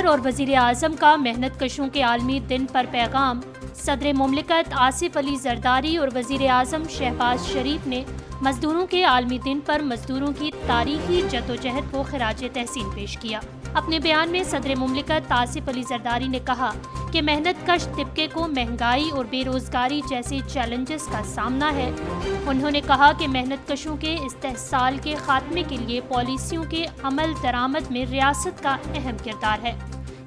صدر اور وزیر اعظم کا محنت کشوں کے عالمی دن پر پیغام۔ صدر مملکت آصف علی زرداری اور وزیر اعظم شہباز شریف نے مزدوروں کے عالمی دن پر مزدوروں کی تاریخی جدوجہد کو خراج تحسین پیش کیا۔ اپنے بیان میں صدر مملکت آصف علی زرداری نے کہا کہ محنت کش طبقے کو مہنگائی اور بے روزگاری جیسے چیلنجز کا سامنا ہے۔ انہوں نے کہا کہ محنت کشوں کے استحصال کے خاتمے کے لیے پالیسیوں کے عمل درآمد میں ریاست کا اہم کردار ہے۔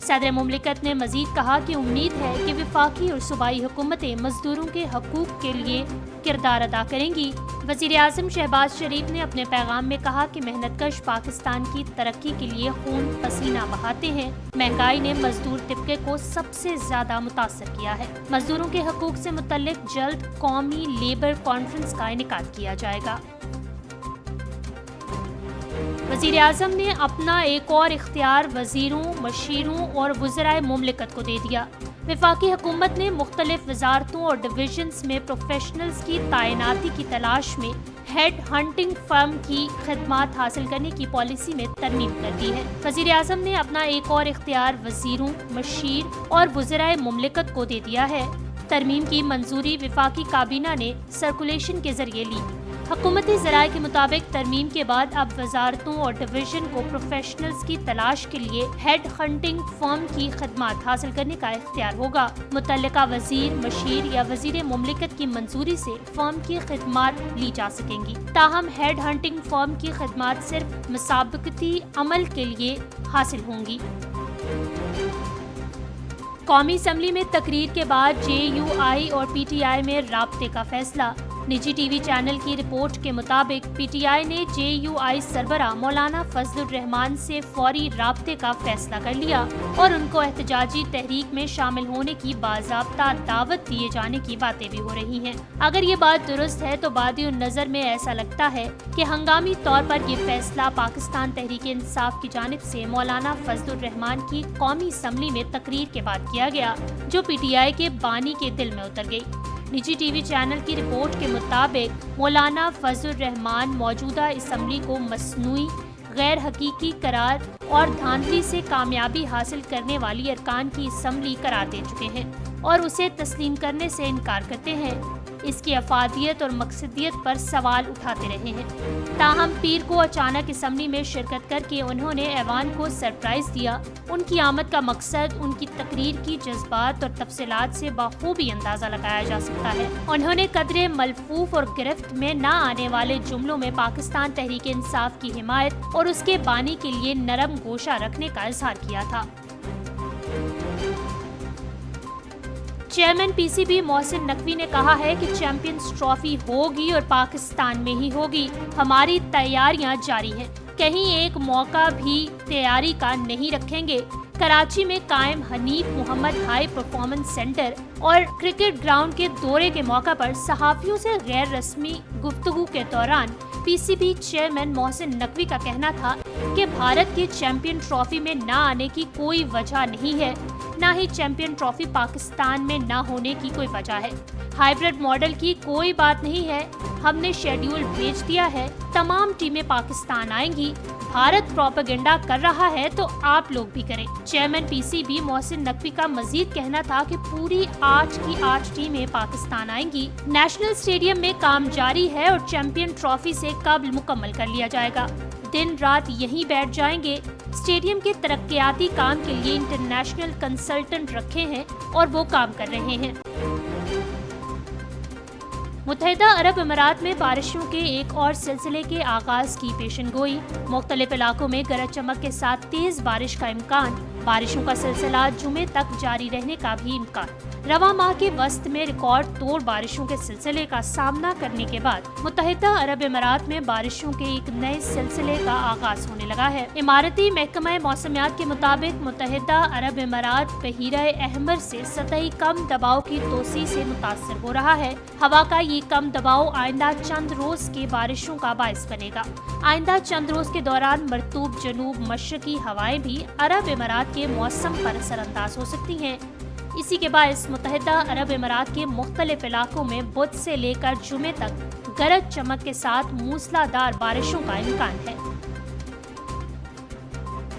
صدر مملکت نے مزید کہا کہ امید ہے کہ وفاقی اور صوبائی حکومتیں مزدوروں کے حقوق کے لیے کردار ادا کریں گی۔ وزیر اعظم شہباز شریف نے اپنے پیغام میں کہا کہ محنت کش پاکستان کی ترقی کے لیے خون پسینہ بہاتے ہیں۔ مہنگائی نے مزدور طبقے کو سب سے زیادہ متاثر کیا ہے۔ مزدوروں کے حقوق سے متعلق جلد قومی لیبر کانفرنس کا انعقاد کیا جائے گا۔ وزیر اعظم نے اپنا ایک اور اختیار وزیروں، مشیروں اور وزرائے مملکت کو دے دیا۔ وفاقی حکومت نے مختلف وزارتوں اور ڈویژنز میں پروفیشنلز کی تعیناتی کی تلاش میں ہیڈ ہنٹنگ فرم کی خدمات حاصل کرنے کی پالیسی میں ترمیم کر دی ہے۔ وزیر اعظم نے اپنا ایک اور اختیار وزیروں، مشیر اور وزرائے مملکت کو دے دیا ہے۔ ترمیم کی منظوری وفاقی کابینہ نے سرکولیشن کے ذریعے لی۔ حکومتی ذرائع کے مطابق ترمیم کے بعد اب وزارتوں اور ڈویژن کو پروفیشنلز کی تلاش کے لیے ہیڈ ہنٹنگ فرم کی خدمات حاصل کرنے کا اختیار ہوگا۔ متعلقہ وزیر، مشیر یا وزیر مملکت کی منظوری سے فرم کی خدمات لی جا سکیں گی۔ تاہم ہیڈ ہنٹنگ فرم کی خدمات صرف مسابقتی عمل کے لیے حاصل ہوں گی۔ قومی اسمبلی میں تقریر کے بعد جے یو آئی اور پی ٹی آئی میں رابطے کا فیصلہ۔ نجی ٹی وی چینل کی رپورٹ کے مطابق پی ٹی آئی نے جے یو آئی سربراہ مولانا فضل الرحمان سے فوری رابطے کا فیصلہ کر لیا اور ان کو احتجاجی تحریک میں شامل ہونے کی باضابطہ دعوت دیے جانے کی باتیں بھی ہو رہی ہیں۔ اگر یہ بات درست ہے تو بادی النظر میں ایسا لگتا ہے کہ ہنگامی طور پر یہ فیصلہ پاکستان تحریک انصاف کی جانب سے مولانا فضل الرحمان کی قومی اسمبلی میں تقریر کے بعد کیا گیا، جو پی ٹی آئی کے بانی کے دل میں اتر گئی۔ نجی ٹی وی چینل کی رپورٹ کے مطابق مولانا فضل الرحمان موجودہ اسمبلی کو مصنوعی، غیر حقیقی قرار اور دھاندلی سے کامیابی حاصل کرنے والی ارکان کی اسمبلی قرار دے چکے ہیں اور اسے تسلیم کرنے سے انکار کرتے ہیں۔ اس کی افادیت اور مقصدیت پر سوال اٹھاتے رہے ہیں۔ تاہم پیر کو اچانک اسمبلی میں شرکت کر کے انہوں نے ایوان کو سرپرائز دیا۔ ان کی آمد کا مقصد ان کی تقریر کی جذبات اور تفصیلات سے بخوبی اندازہ لگایا جا سکتا ہے۔ انہوں نے قدرے ملفوف اور گرفت میں نہ آنے والے جملوں میں پاکستان تحریک انصاف کی حمایت اور اس کے بانی کے لیے نرم گوشہ رکھنے کا اظہار کیا تھا۔ Chairman P C B Mohsin Naqvi نے کہا ہے کہ چیمپئنز ٹرافی ہوگی اور پاکستان میں ہی ہوگی۔ ہماری تیاریاں جاری ہیں، کہیں ایک موقع بھی تیاری کا نہیں رکھیں گے۔ کراچی میں قائم حنیف محمد ہائی پرفارمنس سینٹر اور کرکٹ گراؤنڈ کے دورے کے موقع پر صحافیوں سے غیر رسمی گفتگو کے دوران پی C B chairman Mohsin Naqvi کا کہنا تھا کہ بھارت کے چیمپئن ٹرافی میں نہ آنے کی کوئی وجہ نہیں ہے، نہ ہی چیمپئن ٹرافی پاکستان میں نہ ہونے کی کوئی وجہ ہے۔ ہائیبرڈ ماڈل کی کوئی بات نہیں ہے، ہم نے شیڈیول بھیج دیا ہے، تمام ٹیمیں پاکستان آئیں گی۔ بھارت پروپیگنڈا کر رہا ہے تو آپ لوگ بھی کریں۔ Chairman P C B Mohsin Naqvi کا مزید کہنا تھا کہ پوری 8 کی 8 ٹیمیں پاکستان آئیں گی۔ نیشنل اسٹیڈیم میں کام جاری ہے اور چیمپئن ٹرافی سے قبل مکمل کر لیا جائے گا۔ دن رات یہیں بیٹھ جائیں گے۔ اسٹیڈیم کے ترقیاتی کام کے لیے انٹرنیشنل کنسلٹنٹ رکھے ہیں اور وہ کام کر رہے ہیں۔ متحدہ عرب امارات میں بارشوں کے ایک اور سلسلے کے آغاز کی پیشن گوئی۔ مختلف علاقوں میں گرج چمک کے ساتھ تیز بارش کا امکان۔ بارشوں کا سلسلہ جمعے تک جاری رہنے کا بھی امکان۔ رواں ماہ کے وسط میں ریکارڈ توڑ بارشوں کے سلسلے کا سامنا کرنے کے بعد متحدہ عرب امارات میں بارشوں کے ایک نئے سلسلے کا آغاز ہونے لگا ہے۔ اماراتی محکمہ موسمیات کے مطابق متحدہ عرب امارات بحیرہ احمر سے سطحی کم دباؤ کی توسیع سے متاثر ہو رہا ہے۔ ہوا کا یہ کم دباؤ آئندہ چند روز کے بارشوں کا باعث بنے گا۔ آئندہ چند روز کے دوران مرطوب جنوب مشرقی ہوائیں بھی عرب امارات کے موسم پر اثر انداز ہو سکتی ہیں۔ اسی کے باعث متحدہ عرب امارات کے مختلف علاقوں میں بدھ سے لے کر جمعے تک گرج چمک کے ساتھ موسلادھار بارشوں کا امکان ہے۔